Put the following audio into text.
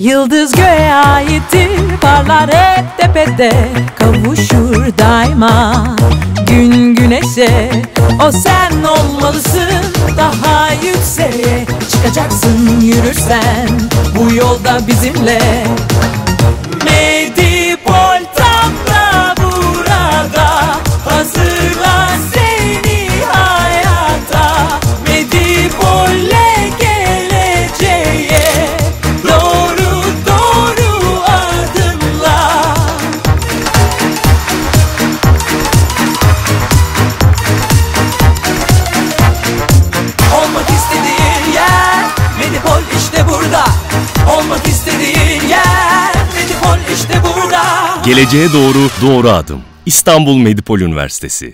Yıldız göğe aittir, parlar hep tepede, kavuşur daima gün güneşe. O sen olmalısın, daha yükseğe çıkacaksın yürürsen bu yolda bizimle. Medipol tam da burada, hazırlan seni hayata. Medipol'le geleceğe doğru doğru adımla. Olmak istediğin yer Medipol işte burada. Olmak istediğin yer Medipol işte burada. Geleceğe doğru adım. İstanbul Medipol Üniversitesi.